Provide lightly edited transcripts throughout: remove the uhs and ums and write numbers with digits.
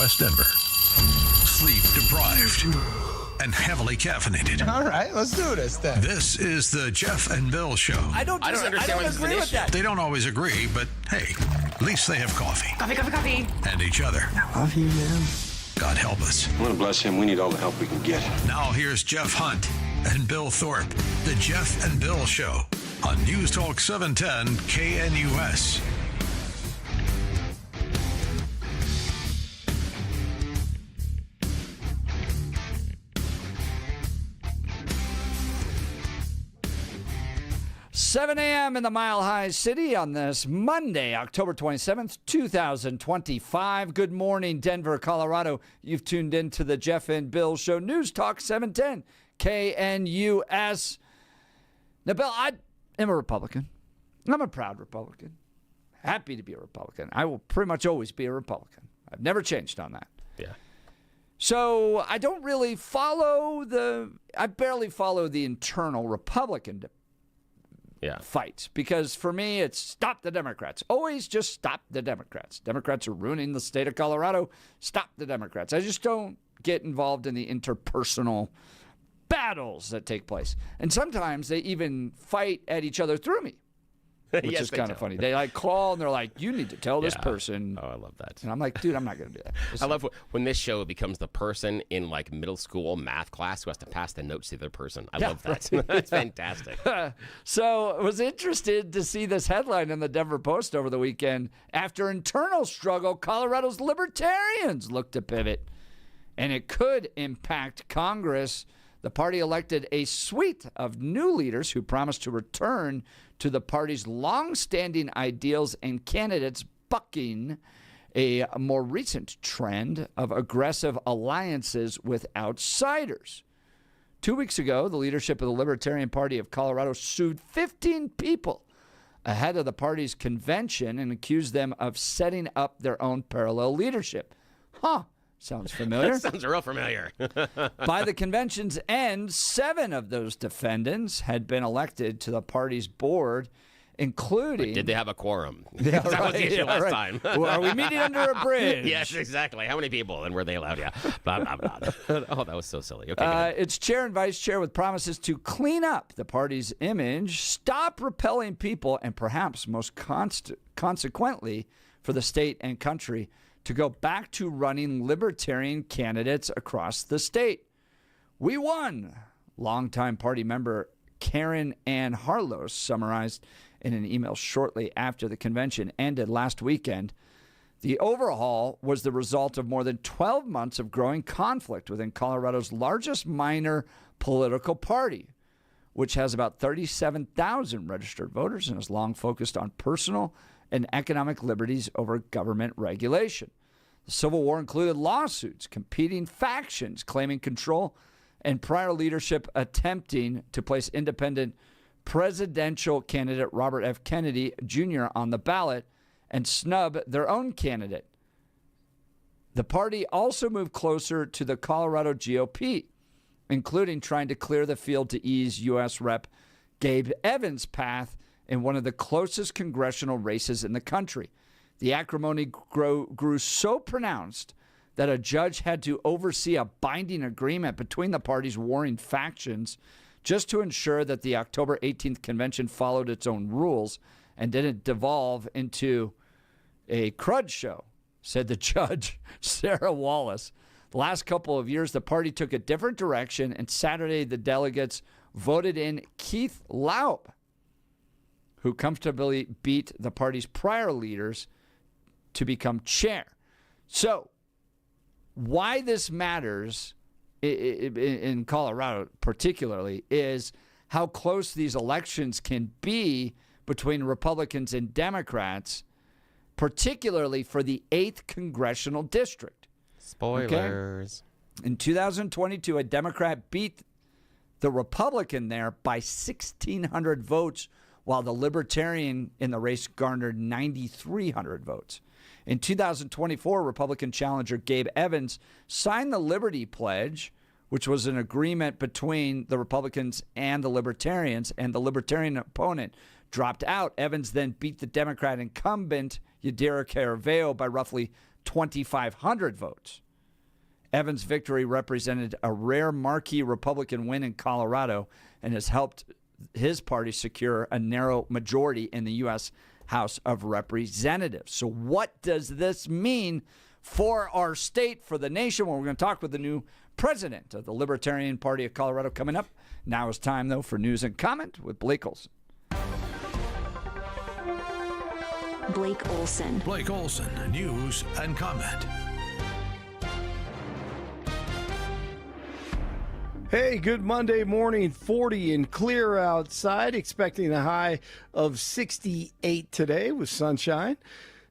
West Denver. Sleep deprived and heavily caffeinated. All right, let's do this then. This is the Jeff and Bill Show. I don't understand what agree with that. They don't always agree, but hey, at least they have coffee. Coffee. And each other. I love you, man. God help us. I want to bless him. We need all the help we can get. Now here's Jeff Hunt and Bill Thorpe. The Jeff and Bill Show on News Talk 710 KNUS. $7 a.m. in the Mile High City on this Monday, October 27th, 2025. Good morning, Denver, Colorado. You've tuned in to the Jeff and Bill Show, News Talk 710, KNUS. Now, Bill, I am a Republican. I'm a proud Republican. Happy to be a Republican. I will pretty much always be a Republican. I've never changed on that. Yeah. So I don't really I barely follow the internal Republican fights, because for me it's stop the Democrats. Always just stop the Democrats. Democrats are ruining the state of Colorado. Stop the Democrats. I just don't get involved in the interpersonal battles that take place. And sometimes they even fight at each other through me, which Yes, is they kind of do. funny. They call and they're like, you need to tell this person. Oh, I love that. And I'm like, dude, I'm not going to do that. I love when this show becomes the person in like middle school math class who has to pass the notes to the other person. I love that. Right. That's fantastic. So I was interested to see this headline in the Denver Post over the weekend. After internal struggle, Colorado's libertarians look to pivot, and it could impact Congress. The party elected a suite of new leaders who promised to return to the party's long-standing ideals and candidates, bucking a more recent trend of aggressive alliances with outsiders. 2 weeks ago, the leadership of the Libertarian Party of Colorado sued 15 people ahead of the party's convention and accused them of setting up their own parallel leadership. Sounds familiar. That sounds real familiar. By the convention's end, 7 of those defendants had been elected to the party's board, including... Did they have a quorum? Yeah, that was the issue last time. Well, are we meeting under a bridge? Yes, exactly. How many people, and were they allowed? Yeah. Blah, blah, blah. Oh, that was so silly. Okay. Its chair and vice chair with promises to clean up the party's image, stop repelling people, and perhaps most consequently for the state and country, to go back to running libertarian candidates across the state. We won, longtime party member Karen Ann Harlos summarized in an email shortly after the convention ended last weekend. The overhaul was the result of more than 12 months of growing conflict within Colorado's largest minor political party, which has about 37,000 registered voters and has long focused on personal and economic liberties over government regulation. The Civil War included lawsuits, competing factions claiming control, and prior leadership attempting to place independent presidential candidate Robert F. Kennedy Jr. on the ballot and snub their own candidate. The party also moved closer to the Colorado GOP, including trying to clear the field to ease U.S. Rep. Gabe Evans' path in one of the closest congressional races in the country. The acrimony grew so pronounced that a judge had to oversee a binding agreement between the party's warring factions just to ensure that the October 18th convention followed its own rules and didn't devolve into a crud show, said the judge, Sarah Wallace. The last couple of years, the party took a different direction, and Saturday the delegates voted in Keith Laub, who comfortably beat the party's prior leaders to become chair. So, why this matters in Colorado particularly is how close these elections can be between Republicans and Democrats, particularly for the 8th Congressional District. Spoilers. Okay? In 2022, a Democrat beat the Republican there by 1,600 votes, while the Libertarian in the race garnered 9,300 votes. In 2024, Republican challenger Gabe Evans signed the Liberty Pledge, which was an agreement between the Republicans and the Libertarians, and the Libertarian opponent dropped out. Evans then beat the Democrat incumbent Yadira Caraveo by roughly 2,500 votes. Evans' victory represented a rare marquee Republican win in Colorado and has helped his party secure a narrow majority in the U.S. House of Representatives. So what does this mean for our state, for the nation? Well, we're going to talk with the new president of the Libertarian Party of Colorado coming up. Now is time, though, for news and comment with Blake Olson. Blake Olson. Blake Olson, news and comment. Hey, good Monday morning. 40 and clear outside. Expecting a high of 68 today with sunshine.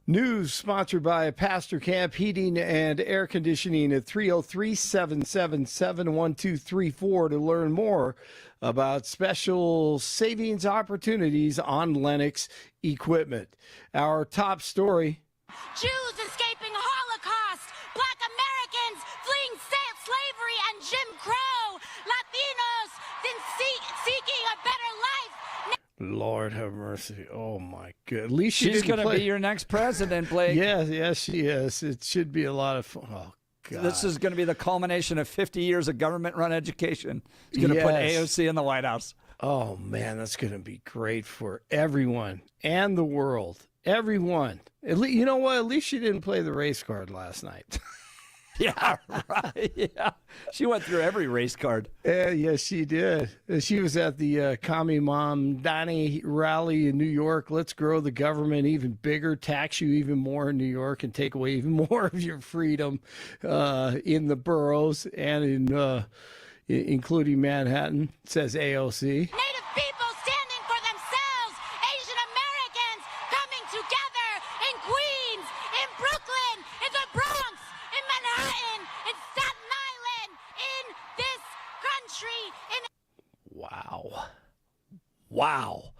News sponsored by Pastor Camp Heating and Air Conditioning at 303-777-1234 to learn more about special savings opportunities on Lennox equipment. Our top story. Jews escaping Holocaust, Black Americans fleeing slavery and Jim Crow, Latinos seeking a better life. Lord have mercy. Oh, my God. At least she's going to be your next president, Blake. Yes, she is. It should be a lot of fun. Oh, God. This is going to be the culmination of 50 years of government-run education. It's going to put AOC in the White House. Oh, man, that's going to be great for everyone and the world. Everyone. You know what? At least she didn't play the race card last night. Yeah, right. Yeah, she went through every race card. Yes, she did. She was at the Commie Mom Donnie rally in New York. Let's grow the government even bigger, tax you even more in New York, and take away even more of your freedom in the boroughs and in including Manhattan, says AOC. Native people standing for themselves, Asian Americans coming together in Queens, in Brooklyn, in the Bronx, in Manhattan, in Staten Island, in this country. Wow.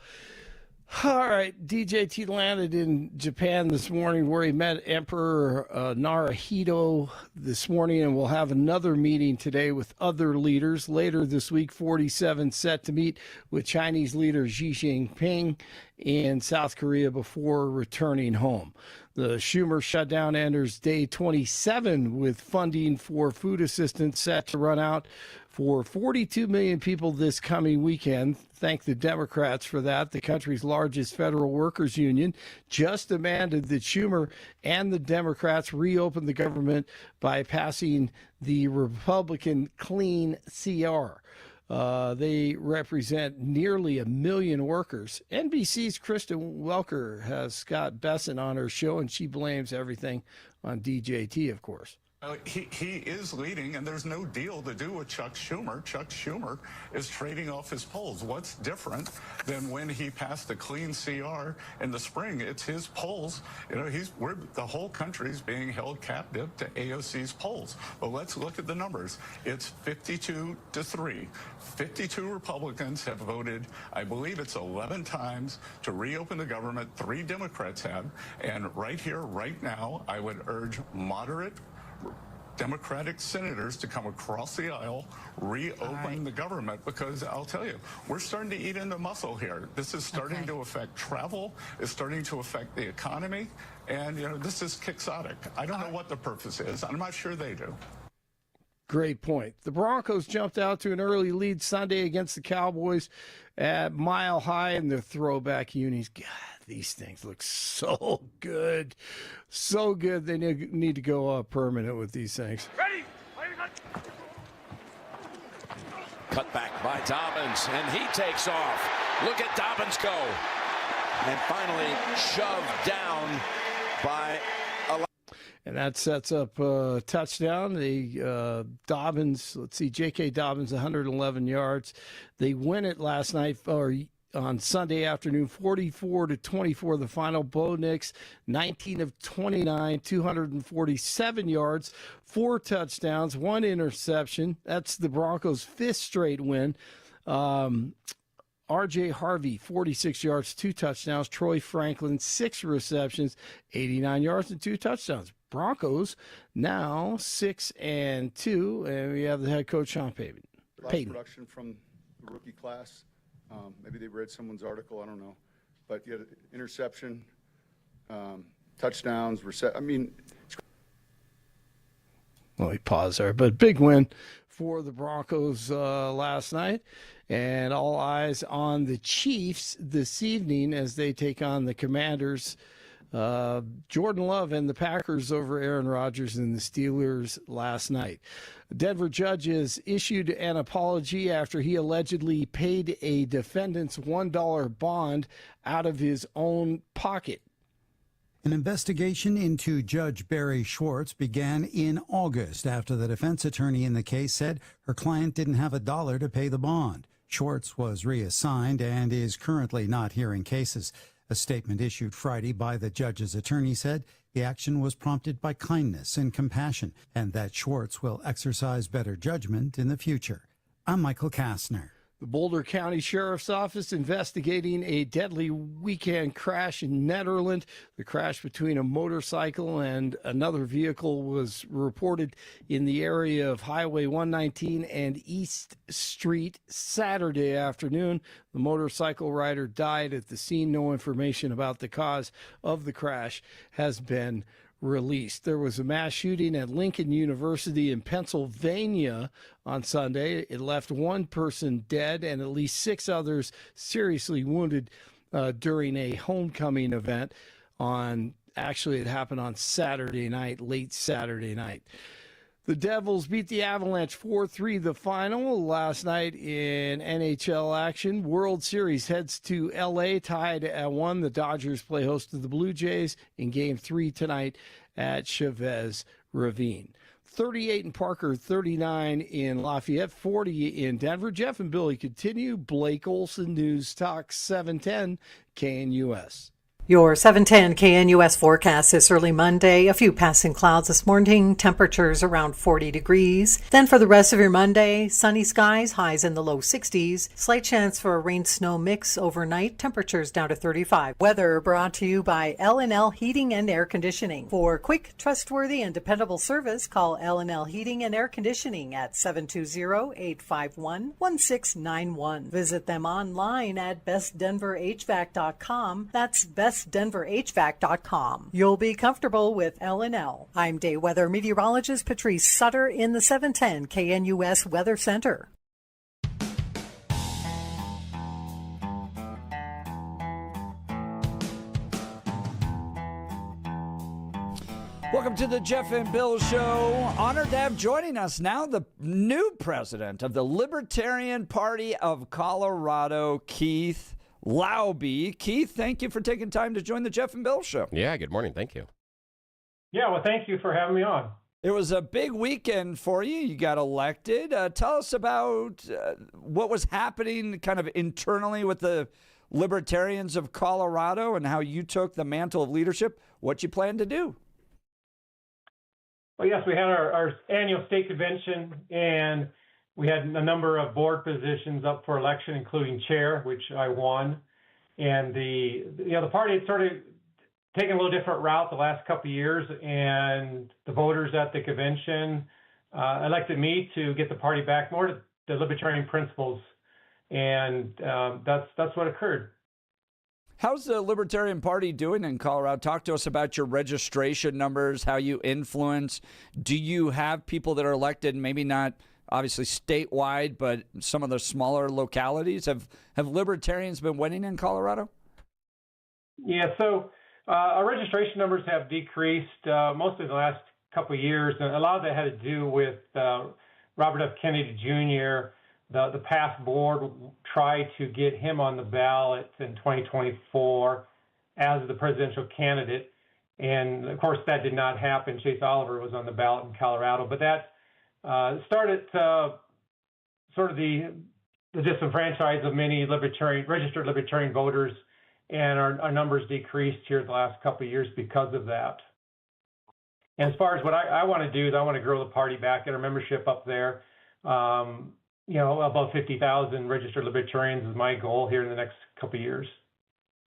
All right, DJT landed in Japan this morning where he met Emperor Naruhito this morning, and we'll have another meeting today with other leaders. Later this week, 47 set to meet with Chinese leader Xi Jinping in South Korea before returning home. The Schumer shutdown enters day 27 with funding for food assistance set to run out for 42 million people this coming weekend. Thank the Democrats for that. The country's largest federal workers union just demanded that Schumer and the Democrats reopen the government by passing the Republican Clean CR. They represent nearly 1 million workers. NBC's Kristen Welker has Scott Besson on her show, and she blames everything on DJT, of course. He is leading, and there's no deal to do with Chuck Schumer. Chuck Schumer is trading off his polls. What's different than when he passed the clean CR in the spring? It's his polls. You know, the whole country's being held captive to AOC's polls. But let's look at the numbers. It's 52-3. 52 Republicans have voted, I believe it's 11 times, to reopen the government. 3 Democrats have. And right here, right now, I would urge moderate Democratic senators to come across the aisle, reopen the government, because I'll tell you, we're starting to eat into muscle here. This is starting to affect travel. It's starting to affect the economy. And, you know, this is quixotic. I don't know what the purpose is. I'm not sure they do. Great point. The Broncos jumped out to an early lead Sunday against the Cowboys at Mile High in their throwback unis. God, these things look so good. So good. They need to go permanent with these things. Ready? Cut back by Dobbins, and he takes off. Look at Dobbins go. And finally shoved down by and that sets up a touchdown. Dobbins, let's see, J.K. Dobbins, 111 yards. They win it last night, or on Sunday afternoon, 44-24, the final. Bo Nix, 19 of 29, 247 yards, 4 touchdowns, 1 interception. That's the Broncos' 5th straight win. R.J. Harvey, 46 yards, 2 touchdowns. Troy Franklin, 6 receptions, 89 yards and 2 touchdowns. Broncos now 6-2, and we have the head coach Sean Payton. A lot of production from the rookie class. Maybe they read someone's article, I don't know. But you had interception, touchdowns, Well, he paused there, but big win for the Broncos last night. And all eyes on the Chiefs this evening as they take on the Commanders. Jordan Love and the Packers over Aaron Rodgers and the Steelers last night. A Denver judge has issued an apology after he allegedly paid a defendant's $1 bond out of his own pocket. An investigation into Judge Barry Schwartz began in August after the defense attorney in the case said her client didn't have $1 to pay the bond. Schwartz was reassigned and is currently not hearing cases. A statement issued Friday by the judge's attorney said the action was prompted by kindness and compassion and that Schwartz will exercise better judgment in the future. I'm Michael Kastner. The Boulder County Sheriff's Office investigating a deadly weekend crash in Nederland. The crash between a motorcycle and another vehicle was reported in the area of Highway 119 and East Street Saturday afternoon. The motorcycle rider died at the scene. No information about the cause of the crash has been released. There was a mass shooting at Lincoln University in Pennsylvania on Sunday. It left one person dead and at least 6 others seriously wounded during a homecoming event it happened on Saturday night, late Saturday night. The Devils beat the Avalanche 4-3 the final last night in NHL action. World Series heads to L.A. tied at 1. The Dodgers play host to the Blue Jays in Game 3 tonight at Chavez Ravine. 38 in Parker, 39 in Lafayette, 40 in Denver. Jeff and Billy continue. Blake Olson, News Talk 710 KNUS. Your 710 KNUS forecast this early Monday. A few passing clouds this morning, temperatures around 40 degrees. Then for the rest of your Monday, sunny skies, highs in the low 60s. Slight chance for a rain-snow mix overnight, temperatures down to 35. Weather brought to you by L&L Heating and Air Conditioning. For quick, trustworthy, and dependable service, call L&L Heating and Air Conditioning at 720-851-1691. Visit them online at bestdenverhvac.com. That's bestdenverhvac.com. You'll be comfortable with L&L. I'm day weather meteorologist Patrice Sutter in the 710 KNUS Weather Center. Welcome to the Jeff and Bill Show. Honored to have joining us now the new president of the Libertarian Party of Colorado, Keith Laube. Keith, thank you for taking time to join the Jeff and Bill Show. Yeah, good morning. Thank you. Yeah, well, thank you for having me on. It was a big weekend for you. You got elected. Tell us about what was happening kind of internally with the Libertarians of Colorado and how you took the mantle of leadership, what you plan to do. Well, yes, we had our annual state convention, and we had a number of board positions up for election, including chair, which I won. And the party had sort of taken a little different route the last couple of years, and the voters at the convention elected me to get the party back more to the libertarian principles, and that's what occurred. How's the Libertarian Party doing in Colorado? Talk to us about your registration numbers, how you influence. Do you have people that are elected, maybe not obviously statewide, but some of the smaller localities? Have Libertarians been winning in Colorado? Yeah, so our registration numbers have decreased mostly in the last couple of years, and a lot of that had to do with Robert F. Kennedy Jr., the past board tried to get him on the ballot in 2024 as the presidential candidate. And of course, that did not happen. Chase Oliver was on the ballot in Colorado, but that started sort of the disenfranchise of many registered libertarian voters, and our numbers decreased here the last couple of years because of that. And as far as what I want to do is I want to grow the party back, get our membership up there. Above 50,000 registered libertarians is my goal here in the next couple of years.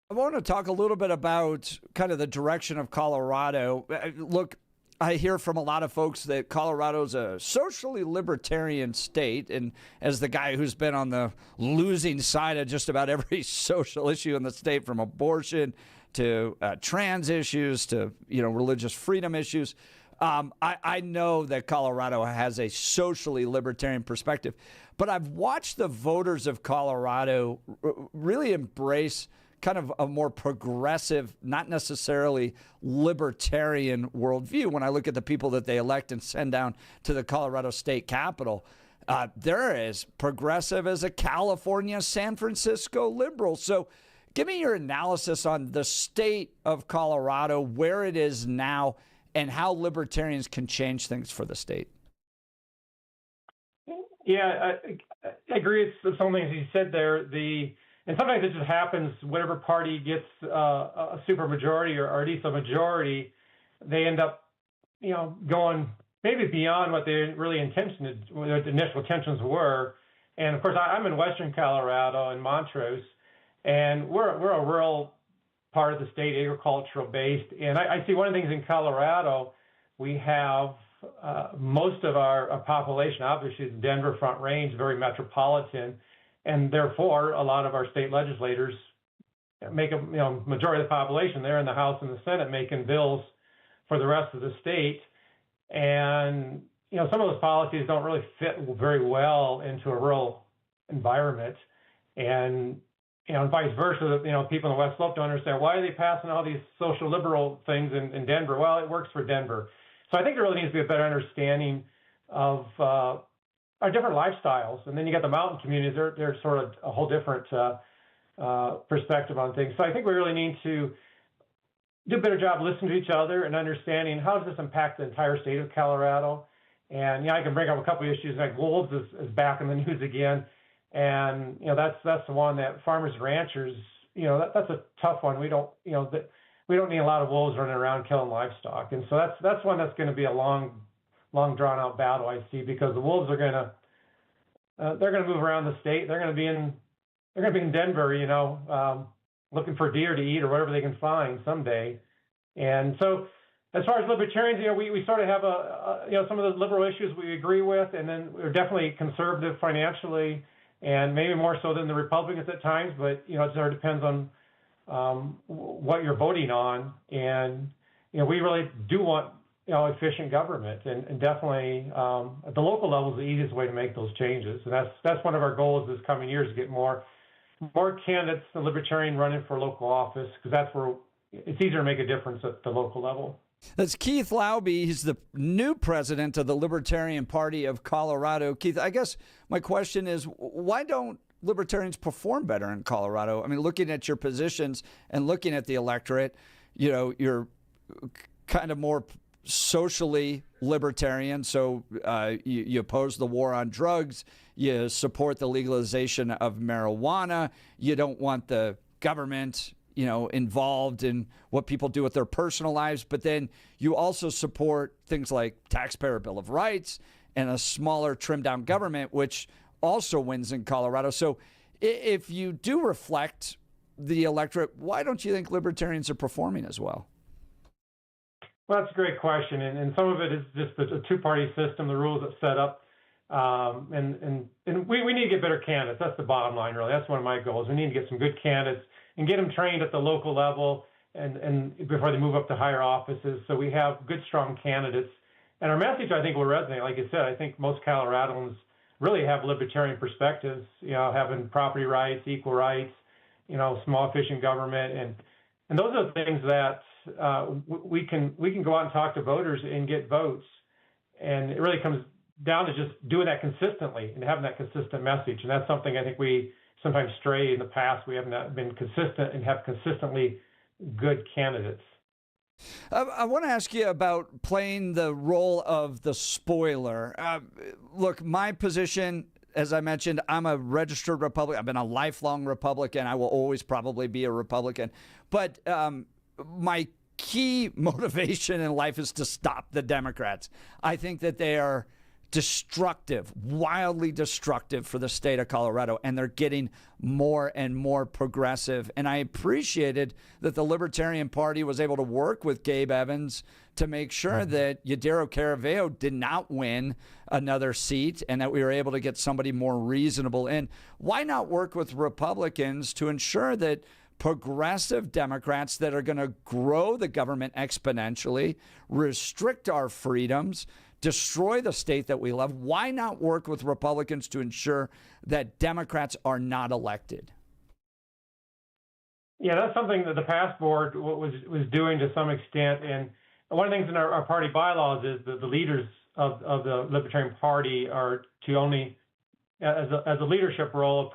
I want to talk a little bit about kind of the direction of Colorado. Look, I hear from a lot of folks that Colorado's a socially libertarian state, and as the guy who's been on the losing side of just about every social issue in the state, from abortion to trans issues to religious freedom issues, I know that Colorado has a socially libertarian perspective, but I've watched the voters of Colorado really embrace kind of a more progressive, not necessarily libertarian worldview. When I look at the people that they elect and send down to the Colorado state capitol, they're as progressive as a California, San Francisco liberal. So give me your analysis on the state of Colorado, where it is now, and how libertarians can change things for the state. Yeah, I agree. It's some things you said there. And sometimes it just happens. Whatever party gets a super majority or at least a majority, they end up, going maybe beyond what they really intended, what their initial intentions were. And of course, I'm in Western Colorado in Montrose, and we're a rural part of the state, agricultural based. And I see one of the things in Colorado, we have most of our population, obviously, is Denver Front Range, very metropolitan, and therefore a lot of our state legislators make a majority of the population there in the House and the Senate making bills for the rest of the state. And some of those policies don't really fit very well into a rural environment, and vice versa. People in the West Slope don't understand why are they passing all these social liberal things in Denver. Well, it works for Denver. So I think there really needs to be a better understanding of our different lifestyles. And then you got the mountain communities; they're sort of a whole different perspective on things. So I think we really need to do a better job listening to each other and understanding how does this impact the entire state of Colorado. And I can bring up a couple of issues like wolves is back in the news again. And that's the one that farmers and ranchers, that's a tough one. We don't need a lot of wolves running around killing livestock, and so that's one that's going to be a long drawn out battle, I see, because the wolves are they're going to move around the state. They're going to be in Denver, looking for deer to eat or whatever they can find someday. And so, as far as libertarians, we sort of have some of the liberal issues we agree with, and then we're definitely conservative financially, and maybe more so than the Republicans at times, but, it sort of depends on what you're voting on. And, we really do want, efficient government, and definitely at the local level is the easiest way to make those changes. And that's one of our goals this coming year is to get more candidates, the libertarian running for local office, because that's where it's easier to make a difference at the local level. That's Keith Laube. He's the new president of the Libertarian Party of Colorado. Keith, I guess my question is, why don't libertarians perform better in Colorado? I mean, looking at your positions and looking at the electorate, you're kind of more socially libertarian. So you oppose the war on drugs. You support the legalization of marijuana. You don't want the government involved in what people do with their personal lives. But then you also support things like taxpayer Bill of Rights and a smaller, trimmed down government, which also wins in Colorado. So if you do reflect the electorate, why don't you think libertarians are performing as well? Well, that's a great question. And some of it is just the two-party system, the rules that set up. And we need to get better candidates. That's the bottom line, really. That's one of my goals. We need to get some good candidates and get them trained at the local level and before they move up to higher offices. So we have good, strong candidates. And our message, I think, will resonate. Like you said, I think most Coloradans really have libertarian perspectives, having property rights, equal rights, small efficient government. And those are the things that we can go out and talk to voters and get votes. And it really comes down to just doing that consistently and having that consistent message. And that's something I think we sometimes stray in the past. We haven't been consistent and have consistently good candidates. I want to ask you about playing the role of the spoiler. Look, my position, as I mentioned, I'm a registered Republican. I've been a lifelong Republican. I will always probably be a Republican. But my key motivation in life is to stop the Democrats. I think that they are destructive, wildly destructive for the state of Colorado, and they're getting more and more progressive. And I appreciated that the Libertarian Party was able to work with Gabe Evans to make sure that Yadiro Caraveo did not win another seat and that we were able to get somebody more reasonable in. Why not work with Republicans to ensure that progressive Democrats that are going to grow the government exponentially, restrict our freedoms, destroy the state that we love. Why not work with Republicans to ensure that Democrats are not elected? Yeah, that's something that the past board was doing to some extent. And one of the things in our party bylaws is that the leaders of the Libertarian Party are to only, as a leadership role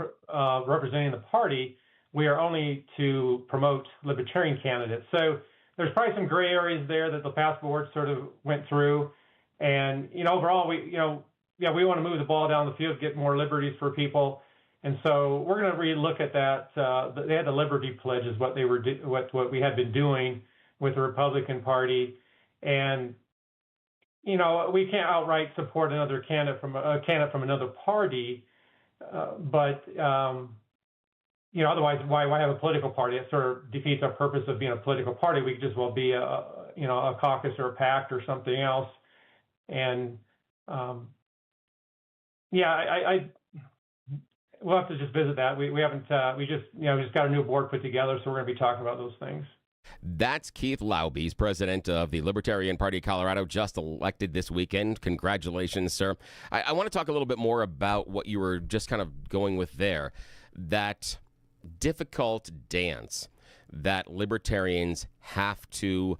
representing the party, we are only to promote Libertarian candidates. So there's probably some gray areas there that the past board sort of went through. And, overall, we want to move the ball down the field, get more liberties for people. And so we're going to relook at that. They had the Liberty Pledge is what they were what we had been doing with the Republican Party. And, we can't outright support another candidate from another party. But otherwise, why have a political party? It sort of defeats our purpose of being a political party. We could just well be a caucus or a pact or something else. And we'll have to just visit that. We haven't. We just got a new board put together, so we're going to be talking about those things. That's Keith Laube. He's president of the Libertarian Party of Colorado, just elected this weekend. Congratulations, sir. I want to talk a little bit more about what you were just kind of going with there. That difficult dance that libertarians have to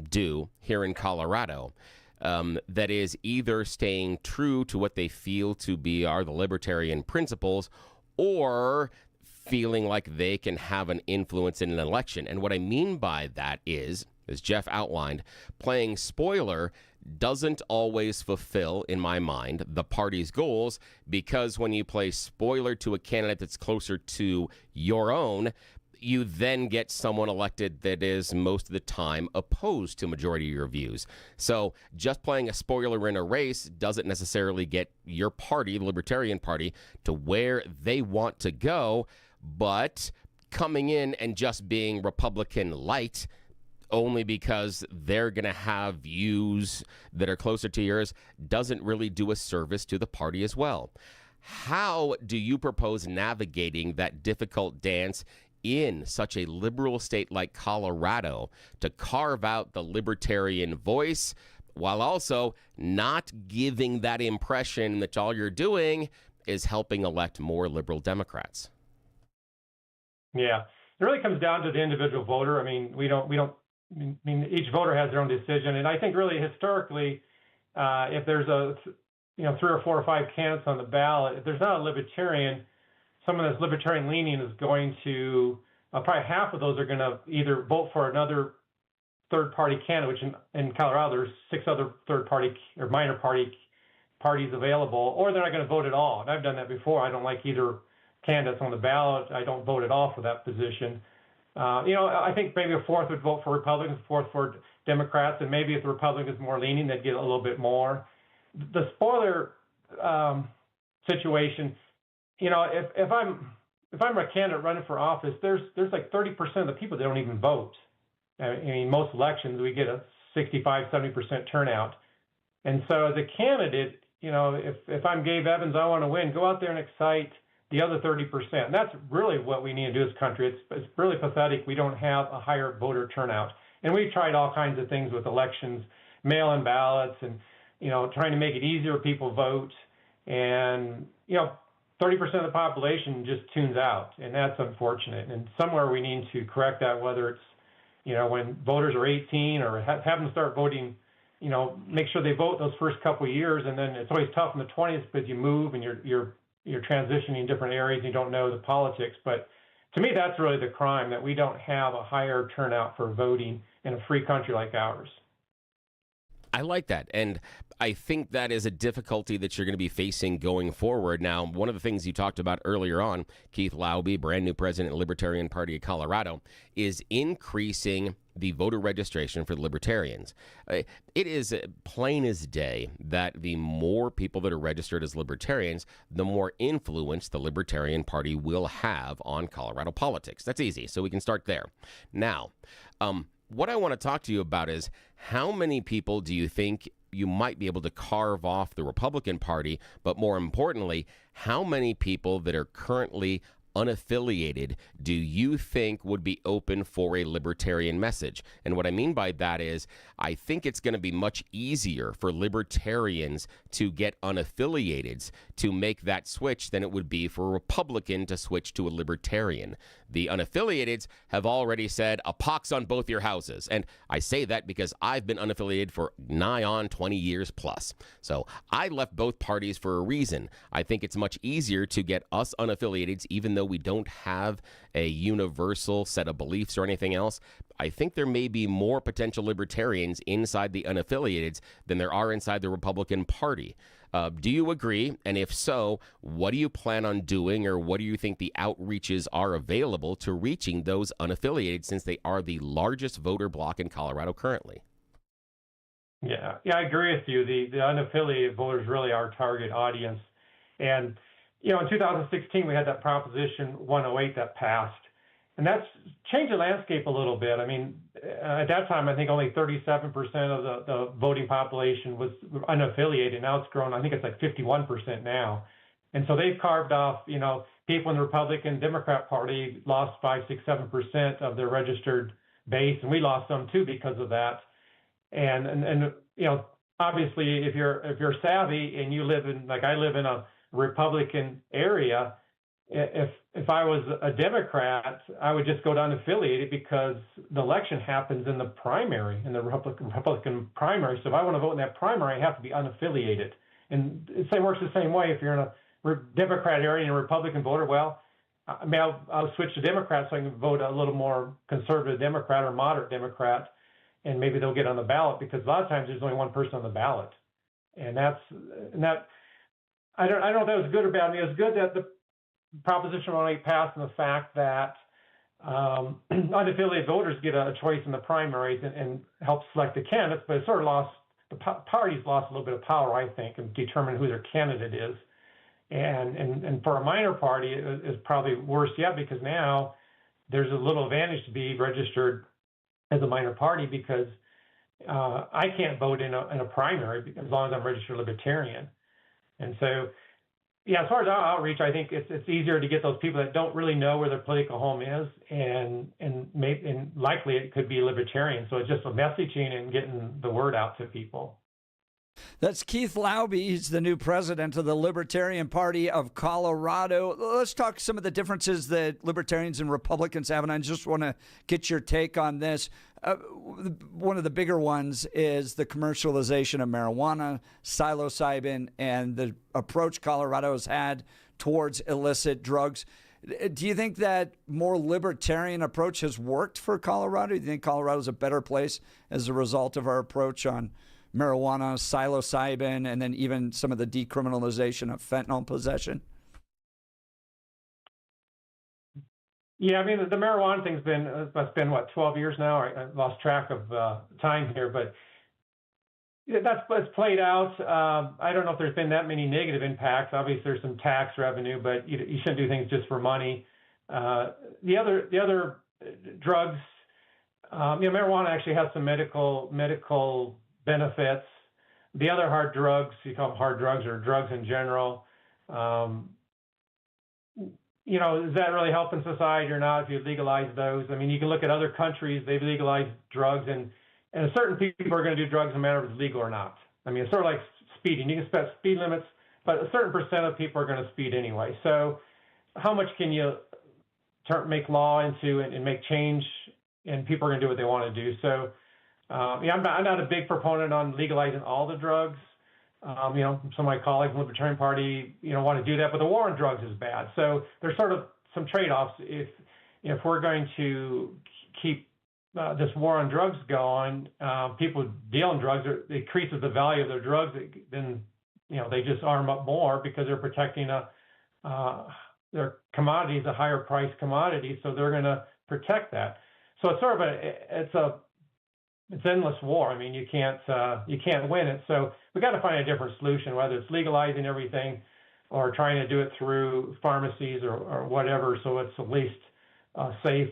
do here in Colorado. That is either staying true to what they feel to be are the libertarian principles or feeling like they can have an influence in an election. And what I mean by that is, as Jeff outlined, playing spoiler doesn't always fulfill, in my mind, the party's goals, because when you play spoiler to a candidate that's closer to your own, you then get someone elected that is most of the time opposed to majority of your views. So just playing a spoiler in a race doesn't necessarily get your party, the Libertarian Party, to where they want to go, but coming in and just being Republican light only because they're going to have views that are closer to yours doesn't really do a service to the party as well. How do you propose navigating that difficult dance in such a liberal state like Colorado to carve out the libertarian voice while also not giving that impression that all you're doing is helping elect more liberal Democrats? Yeah, it really comes down to the individual voter. I mean, each voter has their own decision. And I think really historically, if there's 3 or 4 or 5 candidates on the ballot, if there's not a libertarian, someone that's libertarian leaning is going to, probably half of those are going to either vote for another third-party candidate, which in Colorado there's 6 other third-party or minor parties available, or they're not going to vote at all. And I've done that before. I don't like either candidates on the ballot. I don't vote at all for that position. I think maybe a fourth would vote for Republicans, a fourth for Democrats, and maybe if the Republicans more leaning, they'd get a little bit more. The spoiler situation, if I'm a candidate running for office, there's like 30% of the people that don't even vote. I mean, most elections we get a 65-70% turnout, and so as a candidate, if I'm Gabe Evans, I want to win. Go out there and excite the other 30%. And that's really what we need to do as a country. It's really pathetic we don't have a higher voter turnout. And we've tried all kinds of things with elections, mail-in ballots, and trying to make it easier for people to vote. And 30% of the population just tunes out, and that's unfortunate. And somewhere we need to correct that, whether it's when voters are 18 or have them start voting. Make sure they vote those first couple of years, and then it's always tough in the 20s because you move and you're transitioning different areas and you don't know the politics. But to me, that's really the crime, that we don't have a higher turnout for voting in a free country like ours. I like that. And I think that is a difficulty that you're going to be facing going forward. Now, one of the things you talked about earlier on, Keith Laube, brand new president of the Libertarian Party of Colorado, is increasing the voter registration for the Libertarians. It is plain as day that the more people that are registered as Libertarians, the more influence the Libertarian Party will have on Colorado politics. That's easy, so we can start there. Now, what I want to talk to you about is how many people do you think you might be able to carve off the Republican Party, but more importantly, how many people that are currently unaffiliated do you think would be open for a libertarian message? And what I mean by that is I think it's going to be much easier for libertarians to get unaffiliateds to make that switch than it would be for a Republican to switch to a libertarian. The unaffiliateds have already said a pox on both your houses. And I say that because I've been unaffiliated for nigh on 20 years plus. So I left both parties for a reason. I think it's much easier to get us unaffiliateds, even though we don't have a universal set of beliefs or anything else. I think there may be more potential libertarians inside the unaffiliateds than there are inside the Republican Party. Do you agree? And if so, what do you plan on doing, or what do you think the outreaches are available to reaching those unaffiliated, since they are the largest voter bloc in Colorado currently? Yeah, I agree with you. The unaffiliated voters really are our target audience. And, in 2016, we had that Proposition 108 that passed. And that's changed the landscape a little bit. I mean, at that time, I think only 37% of the voting population was unaffiliated. Now it's grown. I think it's like 51% now. And so they've carved off, people in the Republican Democrat Party lost 5, 6, 7% of their registered base. And we lost some too because of that. And obviously, if you're savvy and you live in, like I live in a Republican area, if I was a Democrat, I would just go to unaffiliated because the election happens in the primary, in the Republican primary. So if I want to vote in that primary, I have to be unaffiliated. And it works the same way. If you're in a Democrat area and a Republican voter, well, I'll switch to Democrat so I can vote a little more conservative Democrat or moderate Democrat, and maybe they'll get on the ballot, because a lot of times there's only one person on the ballot. And that I don't know if that was good or bad. I mean, it was good that the Proposition 108 passed, and the fact that unaffiliated voters get a choice in the primaries and help select the candidates, but it sort of lost, the parties lost a little bit of power, I think, and determine who their candidate is. And for a minor party, it's probably worse yet, because now there's a little advantage to be registered as a minor party, because I can't vote in a primary as long as I'm registered libertarian. And so, as far as our outreach, I think it's easier to get those people that don't really know where their political home is, and likely it could be libertarian. So it's just a messaging and getting the word out to people. That's Keith Laube. He's the new president of the Libertarian Party of Colorado. Let's talk some of the differences that libertarians and Republicans have, and I just want to get your take on this. One of the bigger ones is the commercialization of marijuana, psilocybin, and the approach Colorado has had towards illicit drugs. Do you think that more libertarian approach has worked for Colorado? Do you think Colorado is a better place as a result of our approach on marijuana, psilocybin, and then even some of the decriminalization of fentanyl possession? Yeah, I mean, the marijuana thing's been what, 12 years now? I lost track of time here, but it's played out. I don't know if there's been that many negative impacts. Obviously, there's some tax revenue, but you shouldn't do things just for money. The other drugs, marijuana actually has some medical benefits. The other hard drugs, you call them hard drugs or drugs in general, is that really helping society or not if you legalize those? I mean, you can look at other countries, they've legalized drugs, and certain people are going to do drugs no matter if it's legal or not. I mean, it's sort of like speeding. You can set speed limits, but a certain percent of people are going to speed anyway. So how much can you make law into and make change, and people are going to do what they want to do? So I'm not a big proponent on legalizing all the drugs. Some of my colleagues in the Libertarian Party, want to do that, but the war on drugs is bad. So there's sort of some trade-offs. If we're going to keep this war on drugs going, people dealing drugs, it increases the value of their drugs. Then, they just arm up more because they're protecting their commodities, a higher price commodity. So they're going to protect that. So it's sort of it's endless war. I mean, you can't win it. So we got to find a different solution, whether it's legalizing everything or trying to do it through pharmacies or whatever, so it's at least safe.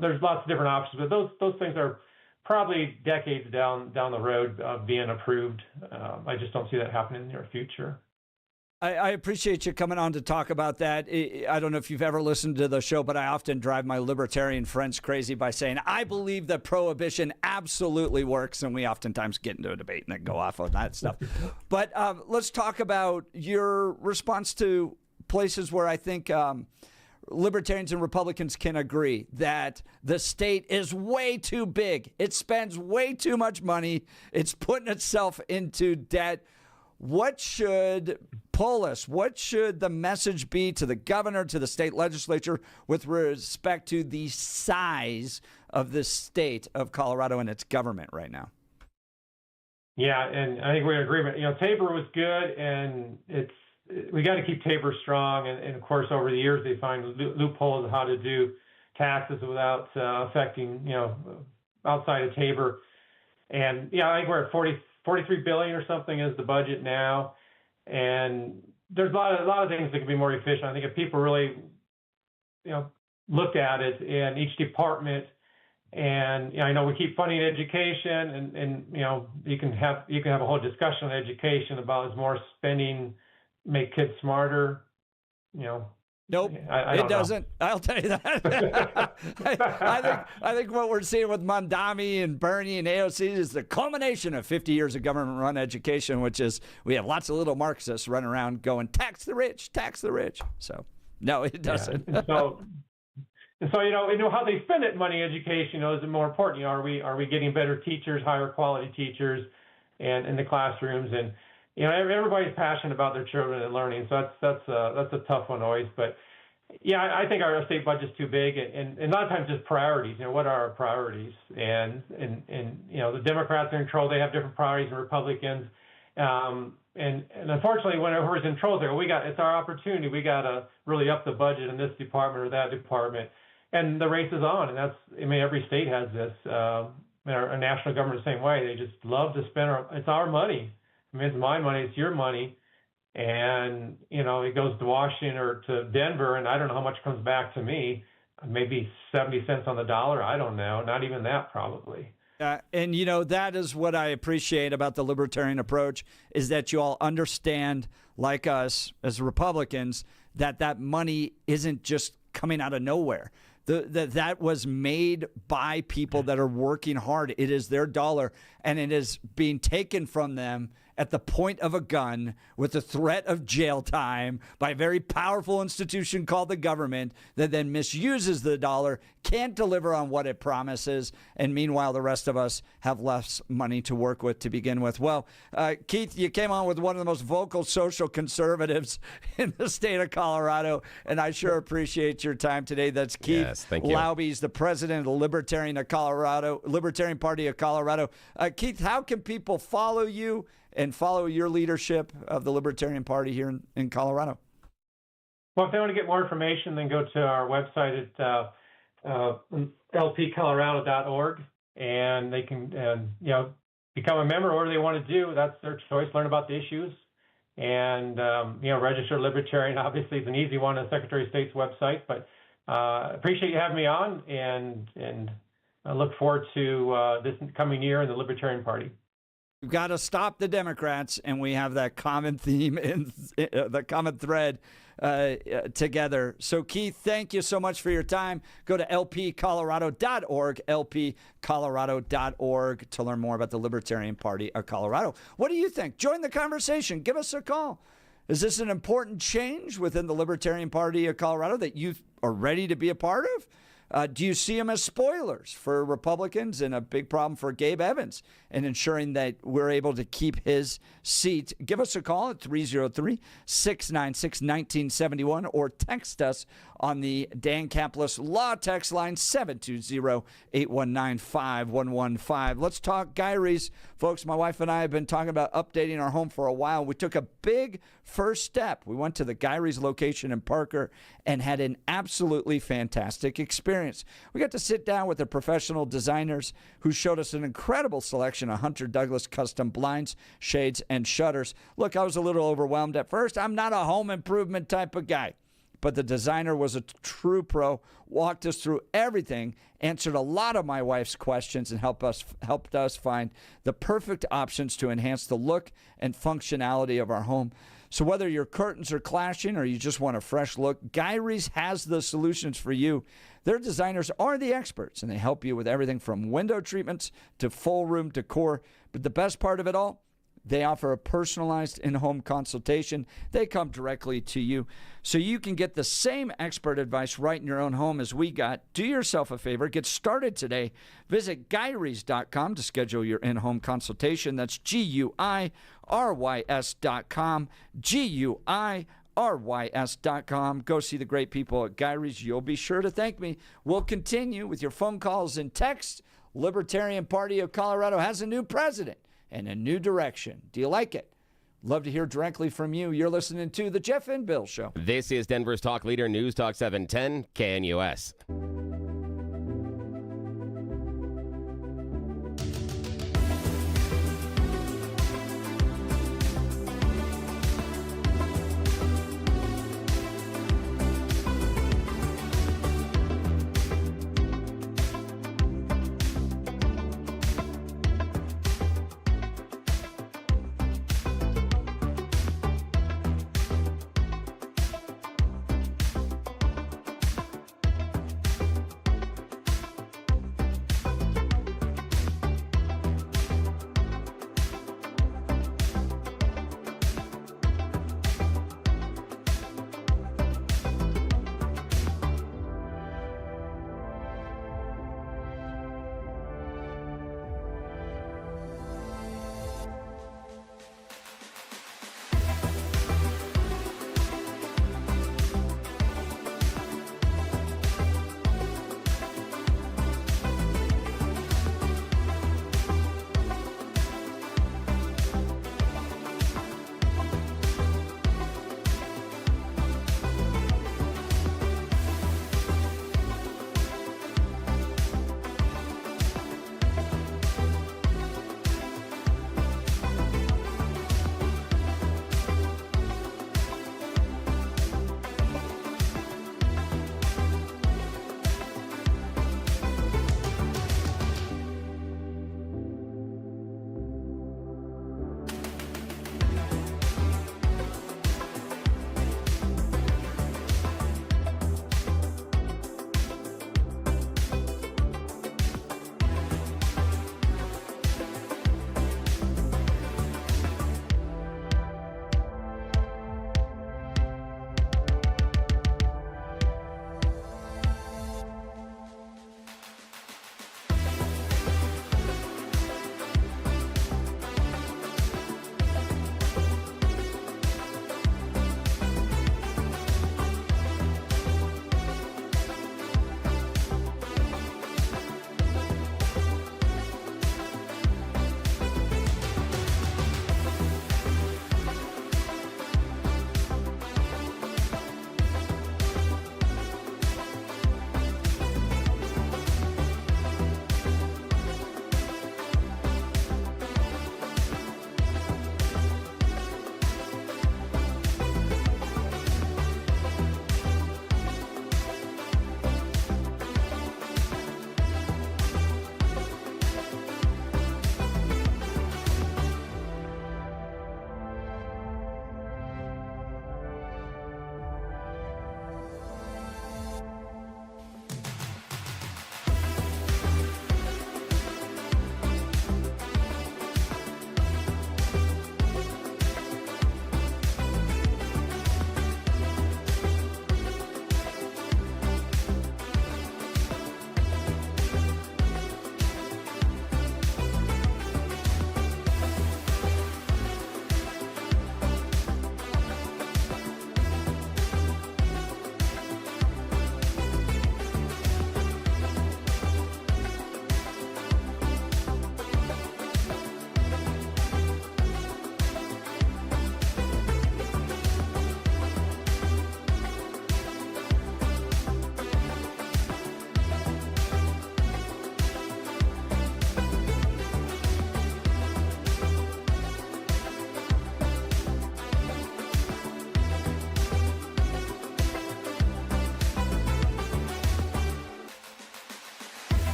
There's lots of different options, but those things are probably decades down the road of being approved. I just don't see that happening in the near future. I appreciate you coming on to talk about that. I don't know if you've ever listened to the show, but I often drive my libertarian friends crazy by saying, I believe that prohibition absolutely works, and we oftentimes get into a debate and then go off on that stuff. But let's talk about your response to places where I think libertarians and Republicans can agree that the state is way too big. It spends way too much money. It's putting itself into debt. What should pull us? What should the message be to the governor, to the state legislature with respect to the size of the state of Colorado and its government right now? Yeah, and I think we're in agreement. Tabor was good, and we got to keep Tabor strong. And of course, over the years, they find loopholes of how to do taxes without affecting, outside of Tabor. And I think we're at 43 billion or something is the budget now, and there's a lot of things that can be more efficient. I think if people really, looked at it in each department, and I know we keep funding education, and you can have a whole discussion on education about is more spending make kids smarter, Nope, it doesn't. I'll tell you that. I think what we're seeing with Mondami and Bernie and AOC is the culmination of 50 years of government-run education, which is we have lots of little Marxists running around going, tax the rich, tax the rich. So, no, it doesn't. Yeah. So how they spend that money in education is more important. Are we getting better teachers, higher quality teachers, and in the classrooms? And everybody's passionate about their children and learning, so that's a tough one always. But I think our state budget's too big, and a lot of times just priorities. What are our priorities? And the Democrats are in control; they have different priorities than Republicans. And unfortunately, whoever's in control there, it's our opportunity. We got to really up the budget in this department or that department, and the race is on. And every state has this. Our national government the same way. They just love to spend it's our money. It's my money, it's your money, and, it goes to Washington or to Denver, and I don't know how much comes back to me, maybe 70 cents on the dollar, I don't know, not even that probably. And, that is what I appreciate about the libertarian approach, is that you all understand, like us as Republicans, that money isn't just coming out of nowhere. That was made by people that are working hard. It is their dollar, and it is being taken from them at the point of a gun with the threat of jail time by a very powerful institution called the government that then misuses the dollar, can't deliver on what it promises, and meanwhile the rest of us have less money to work with to begin with. Well, Keith, you came on with one of the most vocal social conservatives in the state of Colorado, and I sure appreciate your time today. That's Keith Laubies, the president of the Libertarian Party of Colorado. Keith, how can people follow you and follow your leadership of the Libertarian Party here in Colorado? Well, if they want to get more information, then go to our website at lpcolorado.org, and they can become a member, whatever they want to do. That's their choice. Learn about the issues, and register Libertarian. Obviously, is an easy one on the Secretary of State's website. But appreciate you having me on, and I look forward to this coming year in the Libertarian Party. We've got to stop the Democrats, and we have that common theme and the common thread together. So, Keith, thank you so much for your time. Go to lpcolorado.org, lpcolorado.org, to learn more about the Libertarian Party of Colorado. What do you think? Join the conversation. Give us a call. Is this an important change within the Libertarian Party of Colorado that you are ready to be a part of? Do you see them as spoilers for Republicans and a big problem for Gabe Evans in ensuring that we're able to keep his seat? Give us a call at 303-696-1971 or text us on the Dan Caplis Law text line 720-819-5115. Let's talk Gyrie's. Folks, my wife and I have been talking about updating our home for a while. We took a big first step. We went to the Gyrie's location in Parker and had an absolutely fantastic experience. We got to sit down with the professional designers who showed us an incredible selection of Hunter Douglas custom blinds, shades, and shutters. Look, I was a little overwhelmed at first. I'm not a home improvement type of guy. But the designer was a true pro, walked us through everything, answered a lot of my wife's questions, and helped us find the perfect options to enhance the look and functionality of our home. So whether your curtains are clashing or you just want a fresh look, Gyrie's has the solutions for you. Their designers are the experts, and they help you with everything from window treatments to full room decor. But the best part of it all, they offer a personalized in-home consultation. They come directly to you, so you can get the same expert advice right in your own home as we got. Do yourself a favor. Get started today. Visit Gyrie's.com to schedule your in-home consultation. That's GUIRYS.com. GUIRYS.com. Go see the great people at Gyrie's. You'll be sure to thank me. We'll continue with your phone calls and texts. Libertarian Party of Colorado has a new president and a new direction. Do you like it? Love to hear directly from you. You're listening to The Jeff and Bill Show. This is Denver's talk leader, News Talk 710 KNUS.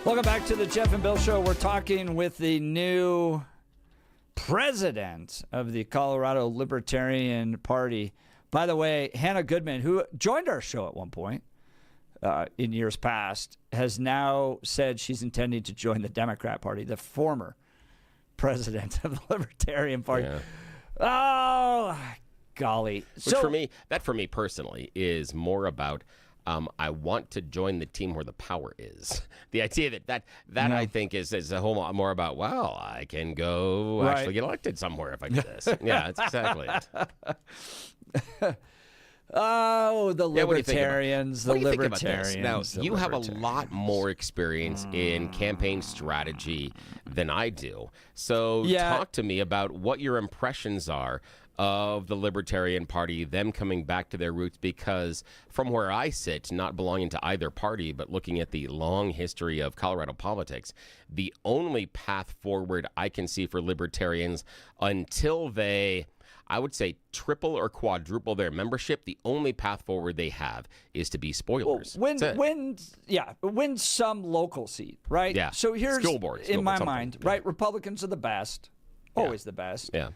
Welcome back to the Jeff and Bill Show. We're talking with the new president of the Colorado Libertarian Party. By the way, Hannah Goodman, who joined our show at one point in years past, has now said she's intending to join the Democrat Party, the former president of the Libertarian Party. Yeah. Oh, golly. Which for me personally is more about I want to join the team where the power is. The idea that I think is a whole lot more about, well, I can go actually get elected somewhere if I do this. Yeah, that's exactly it. Oh, the libertarians, What do you think about this? Now, you have a lot more experience in campaign strategy than I do. So talk to me about what your impressions are of the Libertarian Party, them coming back to their roots, because from where I sit, not belonging to either party, but looking at the long history of Colorado politics, the only path forward I can see for libertarians until they, I would say, triple or quadruple their membership, the only path forward they have is to be spoilers. Win some local seat, right? Yeah. So here's, school board, in my mind, right, Republicans are the best, always the best. Yeah.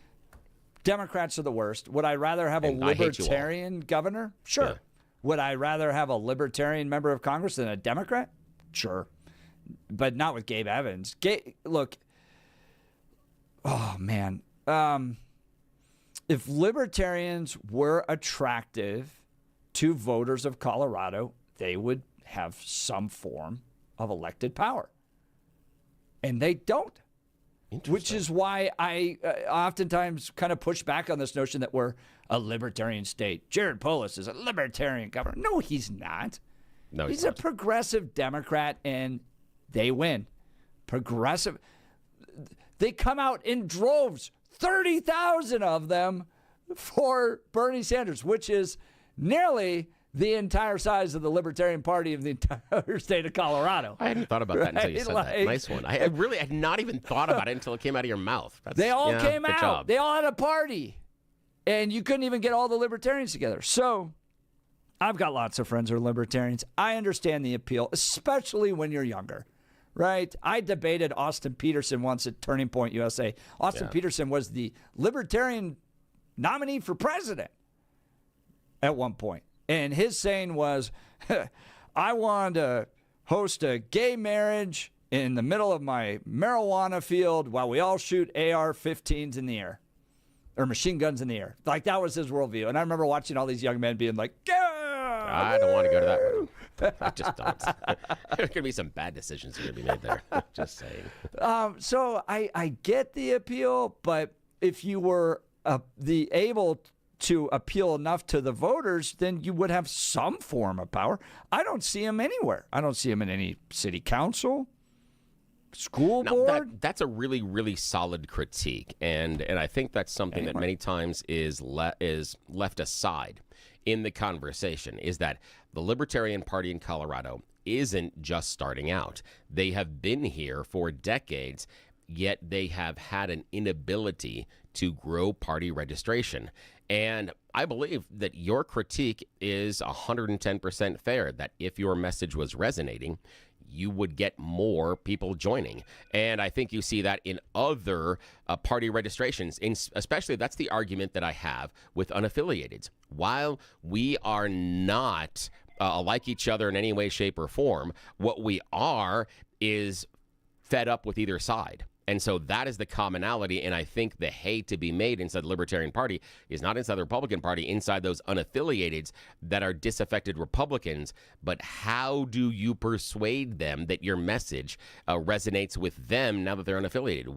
Democrats are the worst. Would I rather have a libertarian governor? Sure. Yeah. Would I rather have a libertarian member of Congress than a Democrat? Sure. But not with Gabe Evans. Look, oh, man. If libertarians were attractive to voters of Colorado, they would have some form of elected power. And they don't. Which is why I oftentimes kind of push back on this notion that we're a libertarian state. Jared Polis is a libertarian governor. No, he's not. No, he's a progressive Democrat, and they win. Progressive. They come out in droves, 30,000 of them for Bernie Sanders, which is nearly the entire size of the Libertarian Party of the entire state of Colorado. I hadn't thought about that until you said that. Nice one. I really had not even thought about it until it came out of your mouth. They all came out. Job. They all had a party. And you couldn't even get all the libertarians together. So I've got lots of friends who are libertarians. I understand the appeal, especially when you're younger, right? I debated Austin Peterson once at Turning Point USA. Austin Peterson was the libertarian nominee for president at one point. And his saying was, I want to host a gay marriage in the middle of my marijuana field while we all shoot AR-15s in the air, or machine guns in the air. Like, that was his worldview. And I remember watching all these young men being like, I don't want to go to that room. I just don't. There's going to be some bad decisions going to be made there. Just saying. So I get the appeal, but if you were able to appeal enough to the voters, then you would have some form of power. I don't see him anywhere. I don't see him in any city council, school board. That's a really, really solid critique, and I think that's something that many times is left aside in the conversation, is that the Libertarian Party in Colorado isn't just starting out. They have been here for decades, yet they have had an inability to grow party registration. And I believe that your critique is 110% fair, that if your message was resonating, you would get more people joining. And I think you see that in other party registrations, especially that's the argument that I have with unaffiliateds. While we are not like each other in any way, shape, or form, what we are is fed up with either side. And so that is the commonality, and I think the hate to be made inside the Libertarian Party is not inside the Republican Party, inside those unaffiliateds that are disaffected Republicans, but how do you persuade them that your message resonates with them now that they're unaffiliated?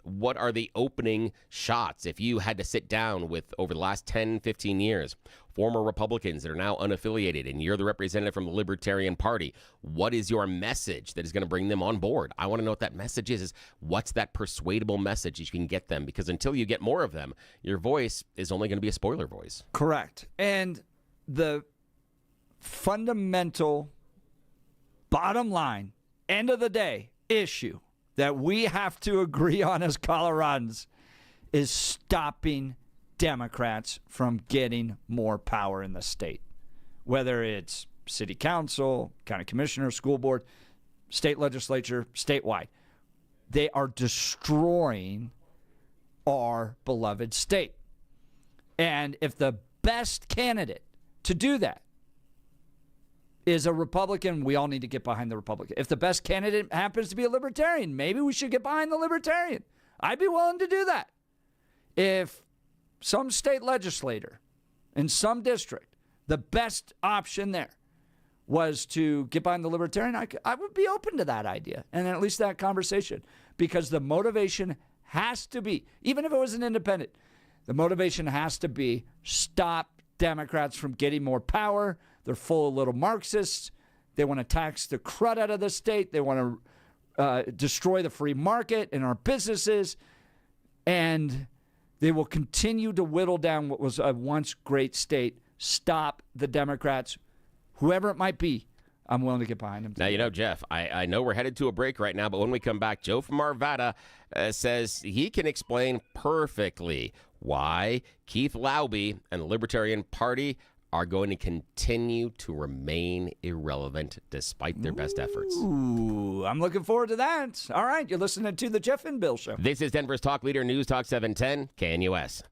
What are the opening shots? If you had to sit down with, over the last 10, 15 years, former Republicans that are now unaffiliated, and you're the representative from the Libertarian Party, what is your message that is going to bring them on board? I want to know what that message is. What's that persuadable message you can get them? Because until you get more of them, your voice is only going to be a spoiler voice. Correct. And the fundamental, bottom line, end of the day issue that we have to agree on as Coloradans is stopping Democrats from getting more power in the state. Whether it's city council, county commissioner, school board, state legislature, statewide. They are destroying our beloved state. And if the best candidate to do that is a Republican, we all need to get behind the Republican. If the best candidate happens to be a Libertarian, maybe we should get behind the Libertarian. I'd be willing to do that. If some state legislator in some district, the best option there was to get behind the Libertarian, I would be open to that idea and at least that conversation, because the motivation has to be, even if it was an independent, the motivation has to be stop Democrats from getting more power. They're full of little Marxists. They want to tax the crud out of the state. They want to destroy the free market and our businesses. And they will continue to whittle down what was a once great state. Stop the Democrats, whoever it might be. I'm willing to get behind them. Now, Jeff, I know we're headed to a break right now, but when we come back, Joe from Arvada says he can explain perfectly why Keith Laube and the Libertarian Party are going to continue to remain irrelevant despite their best efforts. Ooh, I'm looking forward to that. All right, you're listening to The Jeff and Bill Show. This is Denver's Talk Leader, News Talk 710, KNUS.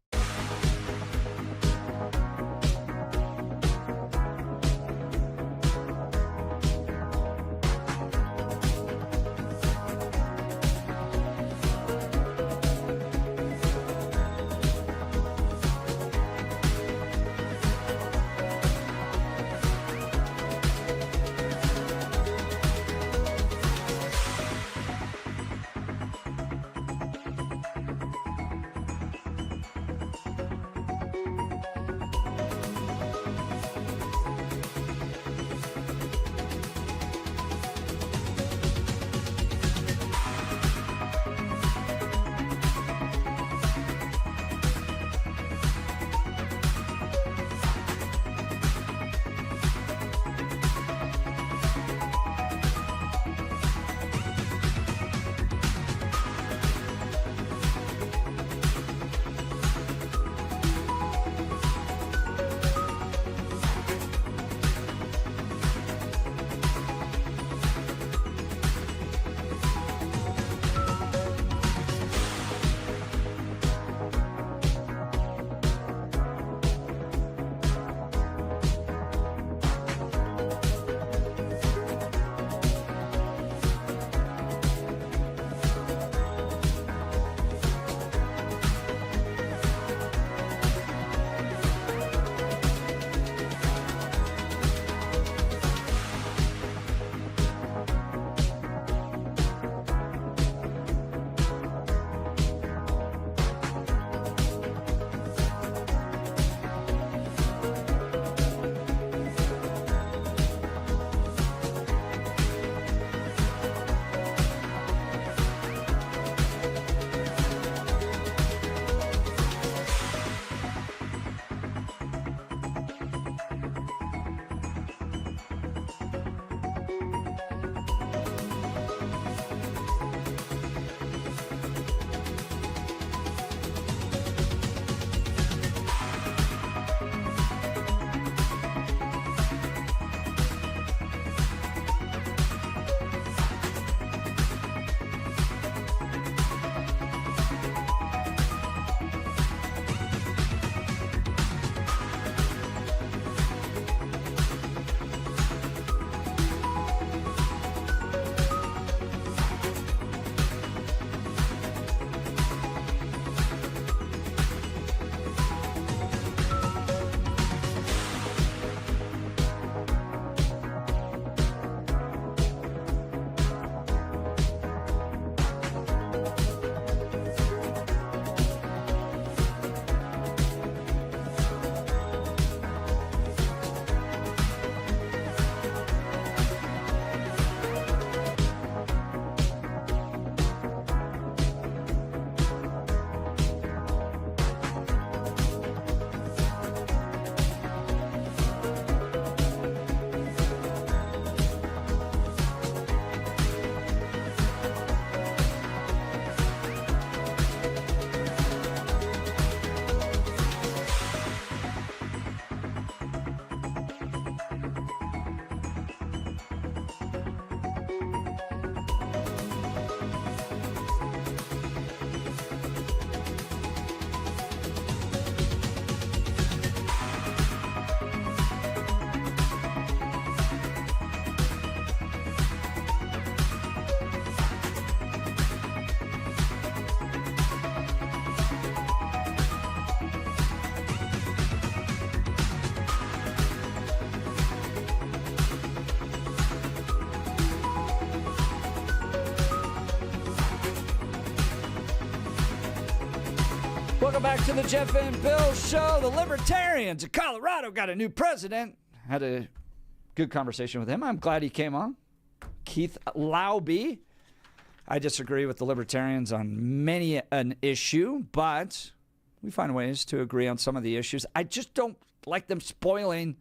Welcome back to the Jeff and Bill Show. The Libertarians of Colorado got a new president. Had a good conversation with him. I'm glad he came on. Keith Laube. I disagree with the Libertarians on many an issue, but we find ways to agree on some of the issues. I just don't like them spoiling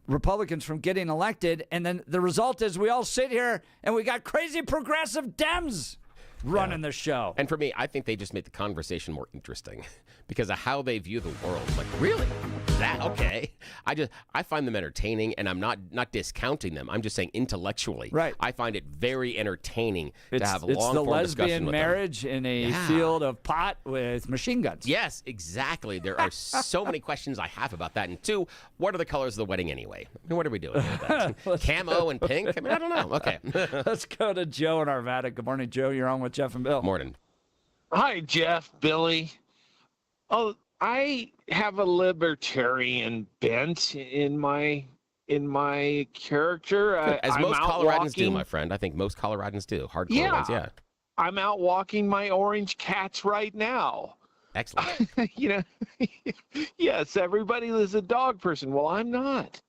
Republicans from getting elected, and then the result is we all sit here and we got crazy progressive Dems running the show. And for me, I think they just make the conversation more interesting because of how they view the world. Like, really? That okay? I find them entertaining, and I'm not discounting them. I'm just saying intellectually. Right. I find it very entertaining to have a it's long the form discussion lesbian with marriage in a field of pot with machine guns. Yes, exactly. There are so many questions I have about that. And two, what are the colors of the wedding anyway? I mean, what are we doing with that? Camo and pink? I mean, I don't know. Okay. Let's go to Joe in Arvada. Good morning, Joe. You're on with Jeff and Bill. Morning. Hi, Jeff, Billy. Oh, I have a libertarian bent in my character. As most I'm Coloradans do, my friend. I think most Coloradans do. Hardcore ones, yeah. I'm out walking my orange cats right now. Excellent. Yes, everybody is a dog person. Well, I'm not.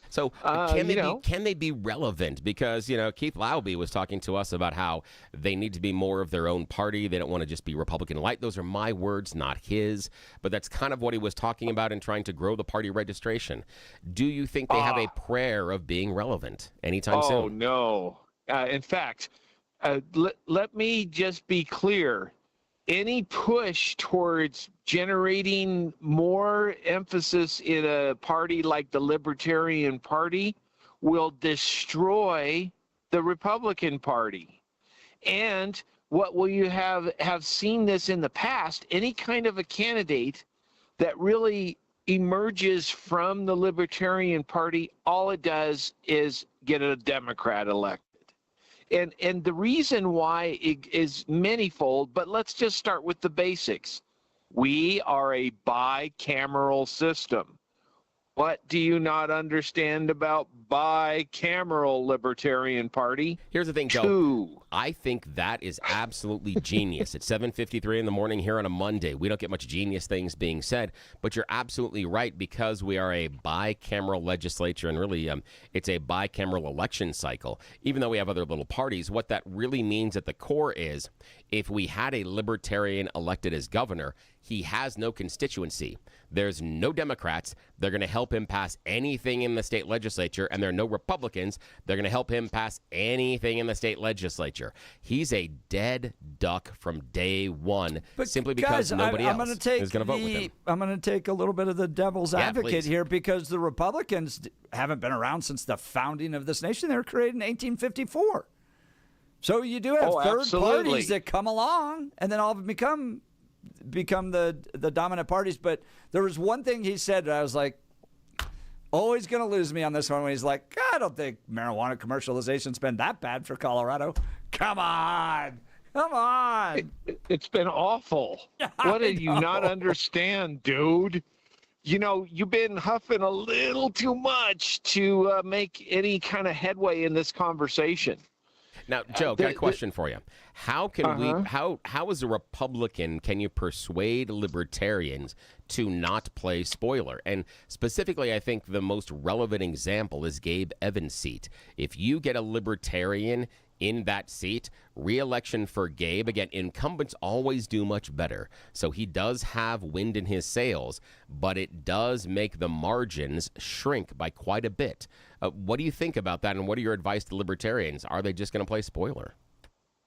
So can they be relevant? Because, Keith Laube was talking to us about how they need to be more of their own party. They don't want to just be Republican light. Those are my words, not his. But that's kind of what he was talking about in trying to grow the party registration. Do you think they have a prayer of being relevant anytime soon? Oh, no. In fact, let me just be clear. Any push towards generating more emphasis in a party like the Libertarian Party will destroy the Republican Party. And what will you have seen this in the past? Any kind of a candidate that really emerges from the Libertarian Party, all it does is get a Democrat elected. And the reason why is manyfold, but let's just start with the basics. We are a bicameral system. What do you not understand about bicameral Libertarian Party? Here's the thing, Joe. I think that is absolutely genius. It's 7:53 in the morning here on a Monday. We don't get much genius things being said, but you're absolutely right because we are a bicameral legislature and really it's a bicameral election cycle. Even though we have other little parties, what that really means at the core is if we had a Libertarian elected as governor, he has no constituency. There's no Democrats. They're going to help him pass anything in the state legislature, and there are no Republicans. They're going to help him pass anything in the state legislature. He's a dead duck from day one, simply because nobody else is going to vote with him. I'm going to take a little bit of the devil's advocate here because the Republicans haven't been around since the founding of this nation. They were created in 1854. So you do have third parties that come along and then all become the dominant parties. But there was one thing he said that I was like, always going to lose me on this one when he's like, I don't think marijuana commercialization's been that bad for Colorado. Come on. It's been awful. What did you not understand, dude? You've been huffing a little too much to make any kind of headway in this conversation. Now, Joe, got a question for you. How can how as a Republican can you persuade libertarians to not play spoiler? And specifically, I think the most relevant example is Gabe Evans' seat. If you get a libertarian in that seat, re-election for Gabe, again, incumbents always do much better. So he does have wind in his sails, but it does make the margins shrink by quite a bit. What do you think about that, and what are your advice to libertarians? Are they just going to play spoiler?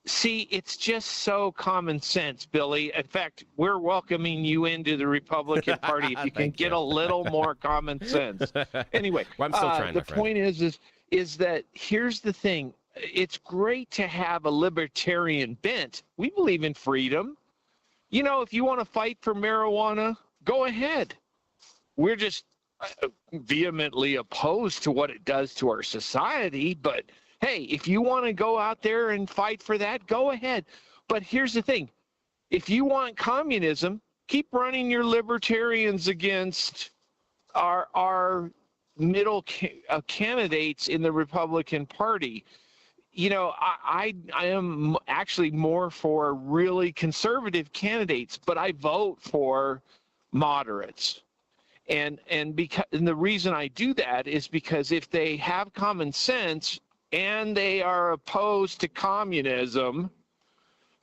See, it's just so common sense, Billy. In fact, we're welcoming you into the Republican Party if you can get a little more common sense. Anyway, well, I'm still trying, the point is that here's the thing. It's great to have a libertarian bent. We believe in freedom. If you want to fight for marijuana, go ahead. We're just vehemently opposed to what it does to our society, but hey, if you want to go out there and fight for that, go ahead. But here's the thing. If you want communism, keep running your libertarians against our middle candidates in the Republican Party. I am actually more for really conservative candidates, but I vote for moderates. And the reason I do that is because if they have common sense and they are opposed to communism,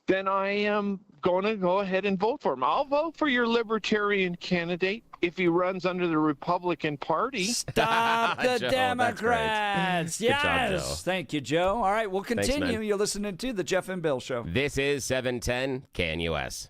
then I am going to go ahead and vote for him. I'll vote for your libertarian candidate if he runs under the Republican Party. Stop the Joe, Democrats. Good job, Yes. Joe. Thank you, Joe. All right, we'll continue. Thanks, man. You're listening to The Jeff and Bill Show. This is 710 KNUS.